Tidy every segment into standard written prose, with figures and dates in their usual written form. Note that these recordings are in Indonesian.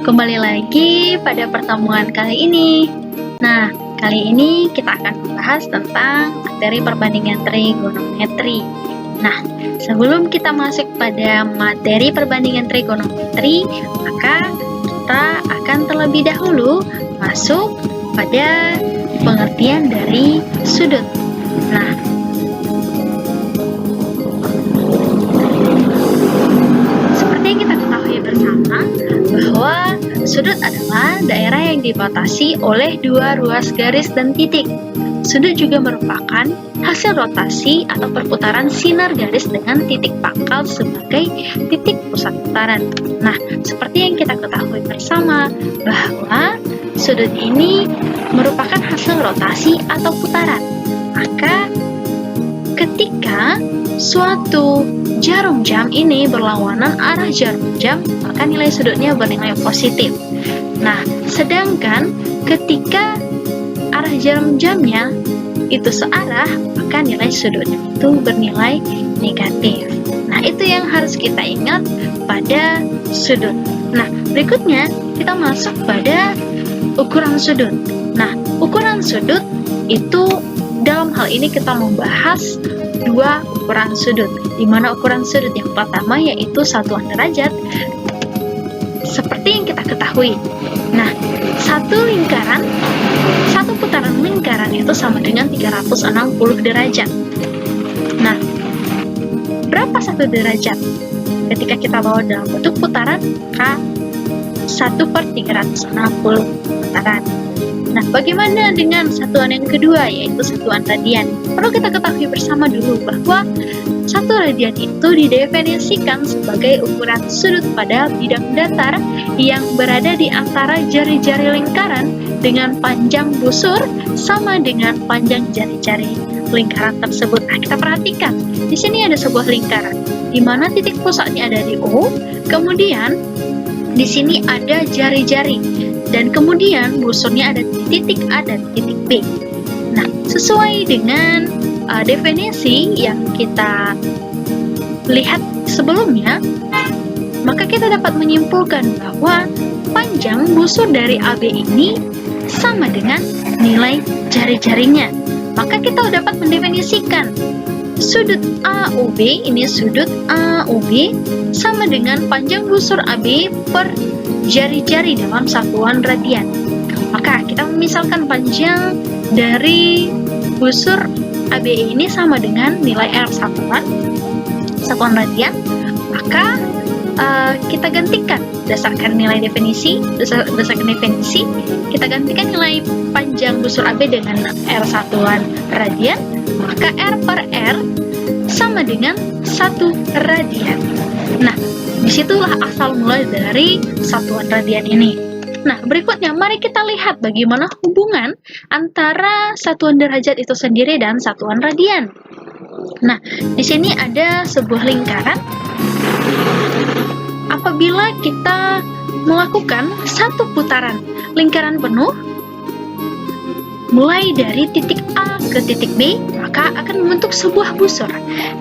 Kembali lagi pada pertemuan kali ini. Nah, kali ini kita akan membahas tentang materi perbandingan trigonometri. Nah, sebelum kita masuk pada materi perbandingan trigonometri, maka kita akan terlebih dahulu masuk pada pengertian dari sudut. Nah, seperti yang kita ketahui bersama bahwa sudut adalah daerah yang dibatasi oleh dua ruas garis dan titik. Sudut juga merupakan hasil rotasi atau perputaran sinar garis dengan titik pangkal sebagai titik pusat putaran. Nah, seperti yang kita ketahui bersama bahwa sudut ini merupakan hasil rotasi atau putaran. Maka ketika suatu jarum jam ini berlawanan arah jarum jam, maka nilai sudutnya bernilai positif. Nah, sedangkan ketika arah jarum jamnya itu searah, maka nilai sudutnya itu bernilai negatif. Nah, itu yang harus kita ingat pada sudut. Nah, berikutnya kita masuk pada ukuran sudut. Nah, ukuran sudut itu dalam hal ini kita membahas dua ukuran sudut, di mana ukuran sudut yang pertama yaitu satuan derajat seperti yang kita ketahui. Nah, satu putaran lingkaran itu sama dengan 360 derajat. Nah, berapa satu derajat? Ketika kita bawa dalam bentuk putaran, maka 1/360 putaran. Nah, bagaimana dengan satuan yang kedua, yaitu satuan radian? Perlu kita ketahui bersama dulu bahwa satu radian itu didefinisikan sebagai ukuran sudut pada bidang datar yang berada di antara jari-jari lingkaran dengan panjang busur sama dengan panjang jari-jari lingkaran tersebut. Nah, kita perhatikan, di sini ada sebuah lingkaran, di mana titik pusatnya ada di O, kemudian di sini ada jari-jari, dan kemudian busurnya ada di titik A dan titik B. Nah, sesuai dengan definisi yang kita lihat sebelumnya, maka kita dapat menyimpulkan bahwa panjang busur dari AB ini sama dengan nilai jari-jarinya. Maka kita dapat mendefinisikan sudut AOB, ini sudut AOB sama dengan panjang busur AB per jari-jari dalam satuan radian. Maka kita misalkan panjang dari busur AB ini sama dengan nilai R satuan radian, maka kita gantikan berdasarkan definisi, kita gantikan nilai panjang busur AB dengan R satuan radian, maka R per R sama dengan 1 radian. Nah, disitulah asal mula dari satuan radian ini. Nah, berikutnya mari kita lihat bagaimana hubungan antara satuan derajat itu sendiri dan satuan radian. Nah, di sini ada sebuah lingkaran. Apabila kita melakukan satu putaran lingkaran penuh, mulai dari titik A ke titik B, maka akan membentuk sebuah busur.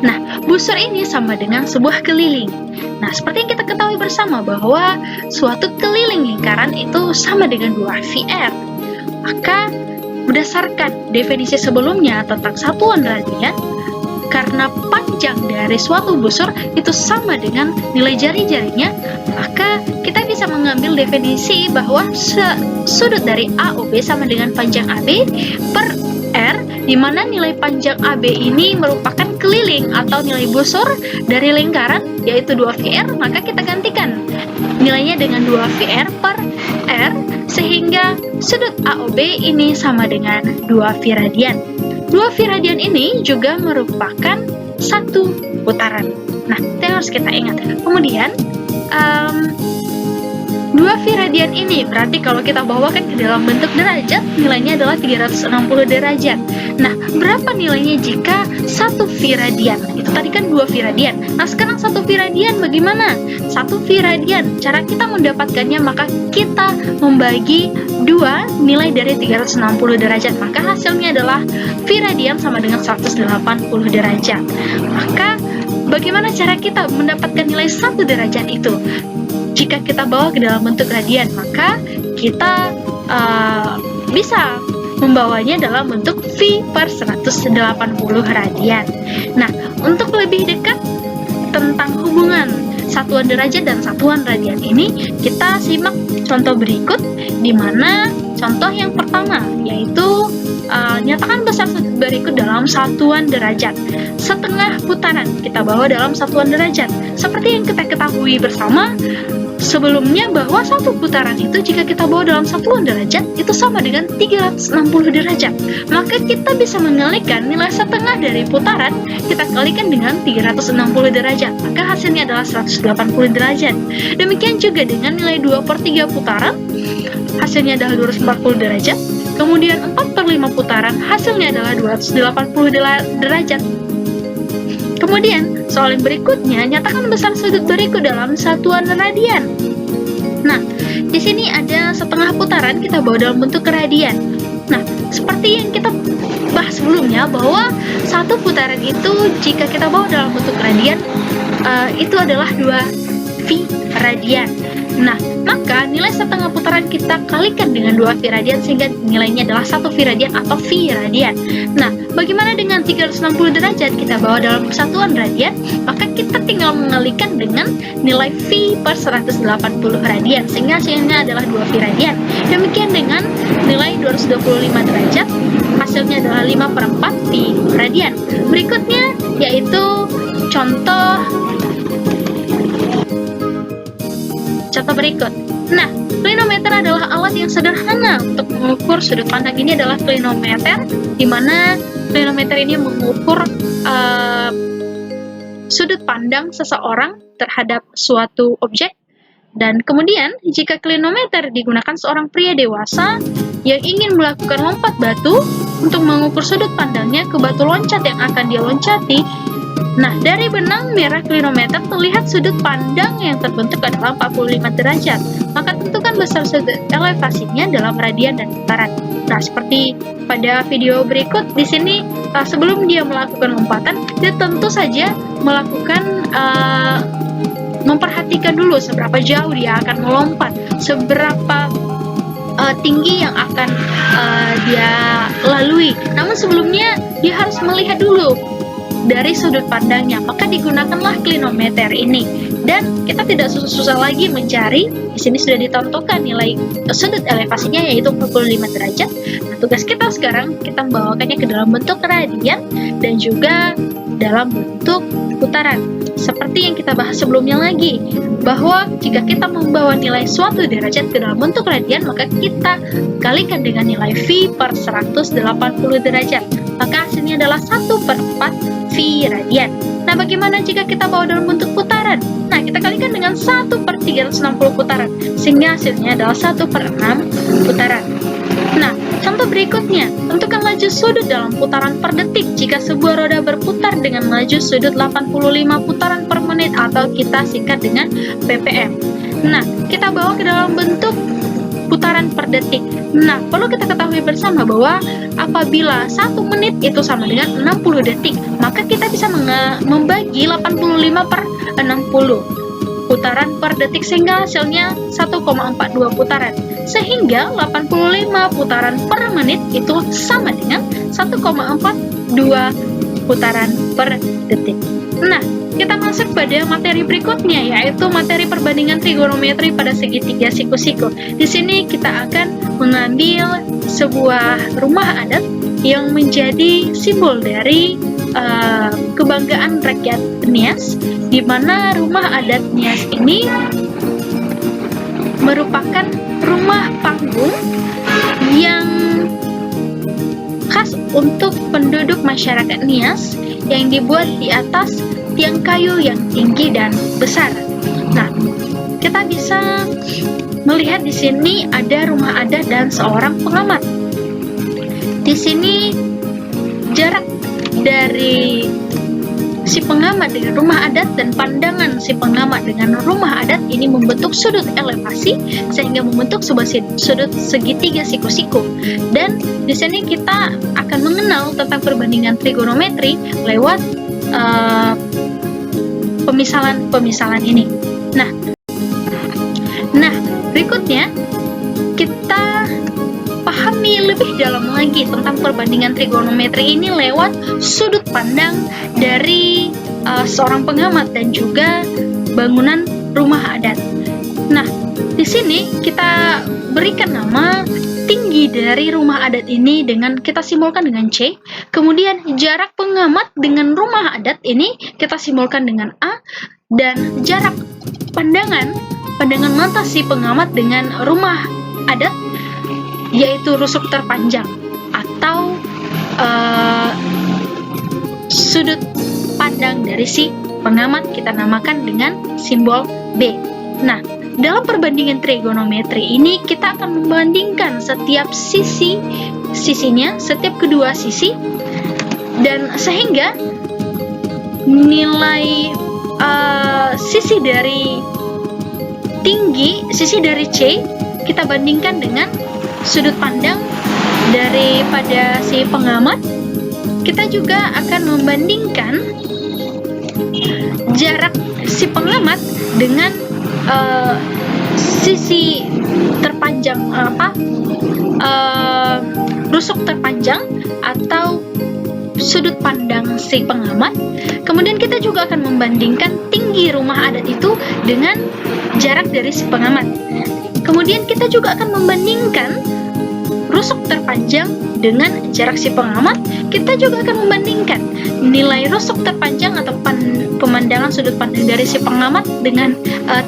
Nah, busur ini sama dengan sebuah keliling. Nah, seperti yang kita ketahui bersama bahwa suatu keliling lingkaran itu sama dengan 2VR. Maka, berdasarkan definisi sebelumnya tentang satuan radian, karena panjang dari suatu busur itu sama dengan nilai jari-jarinya, maka kita bisa mengambil definisi bahwa sudut dari AOB sama dengan panjang AB per R, di mana nilai panjang AB ini merupakan keliling atau nilai busur dari lingkaran, yaitu 2VR, maka kita gantikan nilainya dengan 2VR per R, sehingga sudut AOB ini sama dengan 2V radian. 2V radian ini juga merupakan satu putaran. Nah, itu yang harus kita ingat. Kemudian, 2V radian ini berarti kalau kita bawakan ke dalam bentuk derajat, nilainya adalah 360 derajat. Nah, berapa nilainya jika 1V radian? Itu tadi kan 2V radian. Nah, sekarang 1V radian bagaimana? 1V radian, cara kita mendapatkannya, maka kita membagi 2 nilai dari 360 derajat. Maka hasilnya adalah V radian sama dengan 180 derajat. Maka, bagaimana cara kita mendapatkan nilai 1 derajat itu? jika kita bawa ke dalam bentuk radian, maka kita bisa membawanya dalam bentuk V per 180 radian. Nah, untuk lebih dekat tentang hubungan satuan derajat dan satuan radian ini, kita simak contoh berikut, di mana contoh yang pertama yaitu nyatakan besar sudut berikut dalam satuan derajat. Setengah putaran kita bawa dalam satuan derajat. Seperti yang kita ketahui bersama sebelumnya, bahwa satu putaran itu jika kita bawa dalam satuan derajat itu sama dengan 360 derajat. Maka kita bisa mengalikan nilai setengah dari putaran, kita kalikan dengan 360 derajat, maka hasilnya adalah 180 derajat. Demikian juga dengan nilai 2/3 putaran, hasilnya adalah 240 derajat. Kemudian 4/5 putaran, hasilnya adalah 280 derajat. Kemudian, soal yang berikutnya, nyatakan besar sudut berikut dalam satuan radian. Nah, di sini ada setengah putaran kita bawa dalam bentuk radian. Nah, seperti yang kita bahas sebelumnya, bahwa satu putaran itu jika kita bawa dalam bentuk radian, itu adalah 2V radian. Nah, maka nilai setengah putaran kita kalikan dengan 2V radian sehingga nilainya adalah 1V radian atau V radian. Nah, bagaimana dengan 360 derajat kita bawa dalam satuan radian? Maka kita tinggal mengalikan dengan nilai V per 180 radian sehingga hasilnya adalah 2V radian. Demikian dengan nilai 225 derajat, hasilnya adalah 5/4 V radian. Berikutnya yaitu contoh berikut. Nah, klinometer adalah alat yang sederhana untuk mengukur sudut pandang. Ini adalah klinometer, di mana klinometer ini mengukur sudut pandang seseorang terhadap suatu objek. Dan kemudian, jika klinometer digunakan seorang pria dewasa yang ingin melakukan lompat batu untuk mengukur sudut pandangnya ke batu loncat yang akan dia loncati, nah, dari benang merah klinometer terlihat sudut pandang yang terbentuk adalah 45 derajat. Maka tentukan besar sudut elevasinya dalam radian dan putaran. Nah, seperti pada video berikut di sini, sebelum dia melakukan lompatan, dia tentu saja melakukan memperhatikan dulu seberapa jauh dia akan melompat, seberapa tinggi yang akan dia lalui. Namun sebelumnya dia harus melihat dulu dari sudut pandangnya, maka digunakanlah klinometer ini. Dan kita tidak susah-susah lagi mencari. Di sini sudah ditentukan nilai sudut elevasinya yaitu 45 derajat. Nah, tugas kita sekarang kita membawakannya ke dalam bentuk radian dan juga dalam bentuk putaran. Seperti yang kita bahas sebelumnya lagi, bahwa jika kita membawa nilai suatu derajat ke dalam bentuk radian, maka kita kalikan dengan nilai V per 180 derajat. Maka hasilnya adalah 1/4 V radian. Nah, bagaimana jika kita bawa dalam bentuk putaran? Nah, kita kalikan dengan 1/360 putaran, sehingga hasilnya adalah 1/6 putaran. Nah, contoh berikutnya, tentukan laju sudut dalam putaran per detik jika sebuah roda berputar dengan laju sudut 85 putaran per menit atau kita singkat dengan ppm. Nah, kita bawa ke dalam bentuk putaran per detik. Nah, perlu kita ketahui bersama bahwa apabila 1 menit itu sama dengan 60 detik, maka kita bisa membagi 85/60 putaran per detik sehingga hasilnya 1,42 putaran. Sehingga 85 putaran per menit itu sama dengan 1,42 putaran per detik. Nah, kita masuk pada materi berikutnya, yaitu materi perbandingan trigonometri pada segitiga siku-siku. Di sini kita akan mengambil sebuah rumah adat yang menjadi simbol dari kebanggaan rakyat Nias, di mana rumah adat Nias ini merupakan rumah panggung yang khas untuk penduduk masyarakat Nias yang dibuat di atas tiang kayu yang tinggi dan besar. Nah, kita bisa melihat di sini ada rumah adat dan seorang pengamat. Di sini jarak dari si pengamat dengan rumah adat dan pandangan si pengamat dengan rumah adat ini membentuk sudut elevasi sehingga membentuk sebuah sudut segitiga siku-siku. Dan di sini kita akan mengenal tentang perbandingan trigonometri lewat pemisalan ini. Nah, berikutnya, kita pahami lebih dalam lagi tentang perbandingan trigonometri ini lewat sudut pandang dari seorang pengamat dan juga bangunan rumah adat. Nah, di sini kita berikan nama tinggi dari rumah adat ini dengan kita simbolkan dengan C. Kemudian jarak pengamat dengan rumah adat ini kita simbolkan dengan A, dan jarak pandangan mata si pengamat dengan rumah adat yaitu rusuk terpanjang atau sudut pandang dari si pengamat kita namakan dengan simbol B. Nah, dalam perbandingan trigonometri ini kita akan membandingkan setiap sisinya, setiap kedua sisi, dan sehingga nilai sisi dari C kita bandingkan dengan sudut pandang daripada si pengamat. Kita juga akan membandingkan jarak si pengamat dengan sisi terpanjang rusuk terpanjang atau sudut pandang si pengamat. Kemudian kita juga akan membandingkan tinggi rumah adat itu dengan jarak dari si pengamat. Kemudian kita juga akan membandingkan rusuk terpanjang dengan jarak si pengamat. Kita juga akan membandingkan nilai rusuk terpanjang atau pemandangan sudut pandang dari si pengamat dengan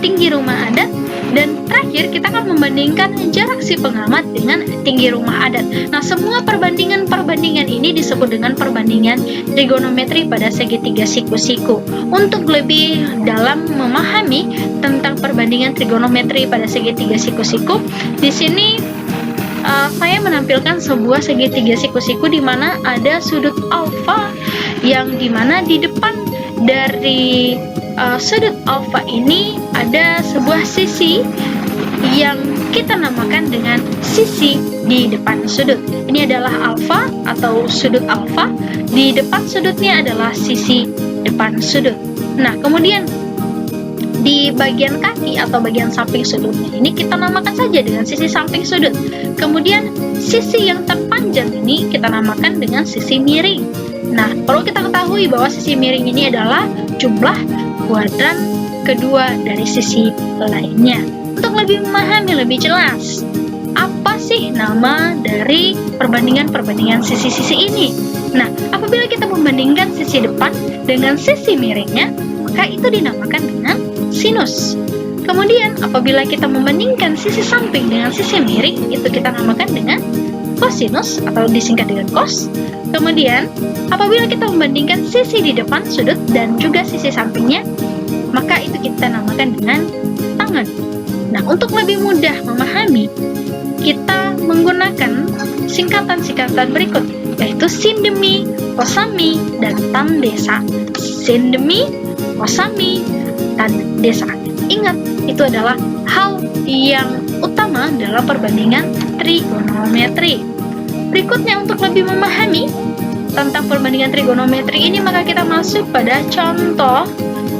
tinggi rumah adat. Dan terakhir kita akan membandingkan jarak si pengamat dengan tinggi rumah adat. Nah, semua perbandingan ini disebut dengan perbandingan trigonometri pada segitiga siku-siku. Untuk lebih dalam memahami tentang perbandingan trigonometri pada segitiga siku-siku, di sini saya menampilkan sebuah segitiga siku-siku di mana ada sudut alfa, yang dimana di depan dari sudut alfa ini ada sebuah sisi yang kita namakan dengan sisi di depan sudut. Ini adalah alfa atau sudut alfa. Di depan sudutnya adalah sisi depan sudut. Nah, kemudian di bagian kaki atau bagian samping sudutnya ini kita namakan saja dengan sisi samping sudut. Kemudian sisi yang terpanjang ini kita namakan dengan sisi miring. Nah, perlu kita ketahui bahwa sisi miring ini adalah jumlah kuadran kedua dari sisi lainnya. Untuk lebih memahami lebih jelas, apa sih nama dari perbandingan sisi-sisi ini? Nah, apabila kita membandingkan sisi depan dengan sisi miringnya, maka itu dinamakan dengan sinus. Kemudian, apabila kita membandingkan sisi samping dengan sisi miring, itu kita namakan dengan kosinus atau disingkat dengan cos. Kemudian, apabila kita membandingkan sisi di depan sudut dan juga sisi sampingnya, maka itu kita namakan dengan tangen. Nah, untuk lebih mudah memahami, kita menggunakan singkatan-singkatan berikut, yaitu sindemi, kosami, dan tandesa. Sindemi, kosami, tandesa. Ingat, itu adalah hal yang utama dalam perbandingan trigonometri. Berikutnya, untuk lebih memahami tentang perbandingan trigonometri ini, maka kita masuk pada contoh.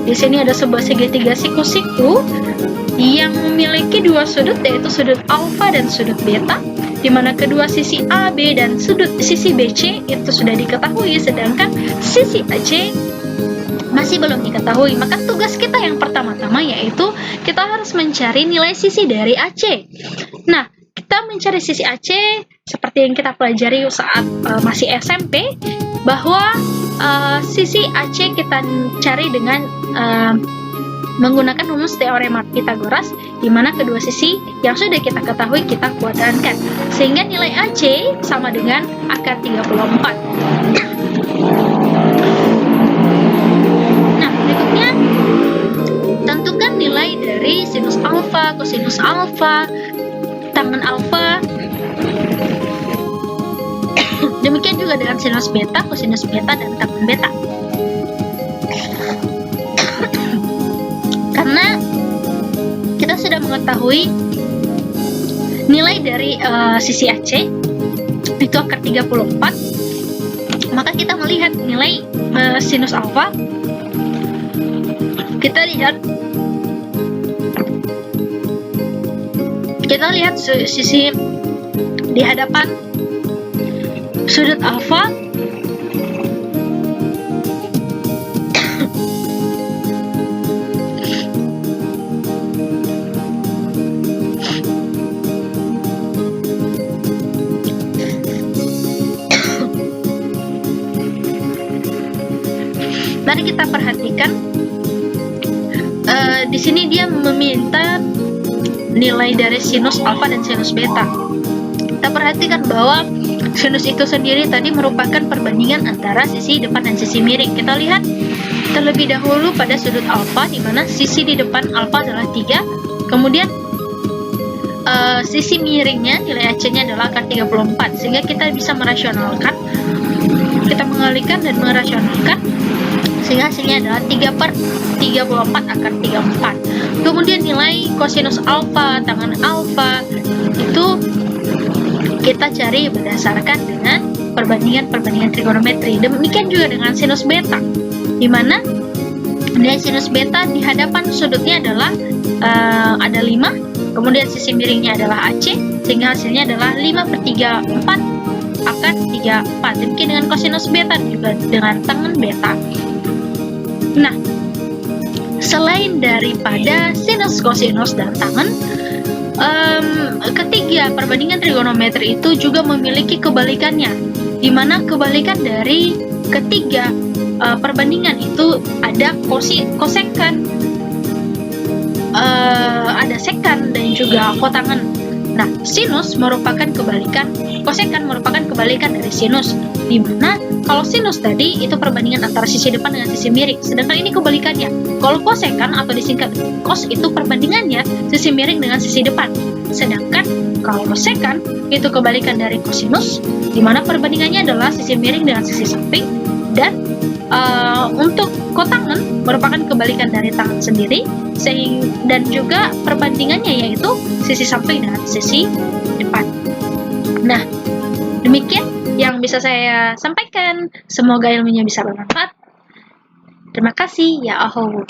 Di sini ada sebuah segitiga siku-siku yang memiliki dua sudut, yaitu sudut alfa dan sudut beta, di mana kedua sisi AB dan sisi BC itu sudah diketahui, sedangkan sisi AC masih belum diketahui. Maka tugas kita yang pertama-tama yaitu kita harus mencari nilai sisi dari AC. Nah, kita mencari sisi AC seperti yang kita pelajari saat masih SMP, bahwa sisi AC kita cari dengan menggunakan rumus teorema Pythagoras, di mana kedua sisi yang sudah kita ketahui kita kuadrankan, sehingga nilai AC sama dengan akar 34. Nah, berikutnya tentukan nilai dari sinus alfa, kosinus alfa, tangen alfa. Demikian juga dengan sinus beta, kosinus beta, dan tangen beta. Karena kita sudah mengetahui nilai dari sisi AC itu akar 34, maka kita melihat nilai sinus alfa. Kita lihat Kita lihat sisi di hadapan sudut alfa. Mari kita perhatikan, di sini dia meminta nilai dari sinus alfa dan sinus beta. Kita perhatikan bahwa sinus itu sendiri tadi merupakan perbandingan antara sisi depan dan sisi miring. Kita lihat terlebih dahulu pada sudut alfa, di mana sisi di depan alfa adalah 3, kemudian sisi miringnya nilai AC-nya adalah akar 34, sehingga kita bisa merasionalkan, kita mengalihkan dan merasionalkan, sehingga hasilnya adalah 3/34 akar 34. Kemudian nilai kosinus alfa, tangan alfa, itu kita cari berdasarkan dengan perbandingan trigonometri. Demikian juga dengan sinus beta, di mana nilai sinus beta di hadapan sudutnya adalah ada 5, kemudian sisi miringnya adalah AC, sehingga hasilnya adalah 5/34 akar 34. Demikian dengan kosinus beta juga dengan tangan beta. Nah, selain daripada sinus, kosinus, dan tangen, ketiga perbandingan trigonometri itu juga memiliki kebalikannya, di mana kebalikan dari ketiga perbandingan itu ada kosekan, ada sekan, dan juga kotangen. Nah, sinus merupakan kebalikan, kosekan merupakan kebalikan dari sinus, di mana kalau sinus tadi itu perbandingan antara sisi depan dengan sisi miring, sedangkan ini kebalikannya. Kalau kosekan atau disingkat cos itu perbandingannya sisi miring dengan sisi depan, sedangkan kalau sekan itu kebalikan dari kosinus, di mana perbandingannya adalah sisi miring dengan sisi samping, dan untuk kotangen merupakan kebalikan dari tangan sendiri, dan juga perbandingannya yaitu sisi samping dengan sisi depan. Nah, demikian yang bisa saya sampaikan. Semoga ilmunya bisa bermanfaat. Terima kasih, ya Allah.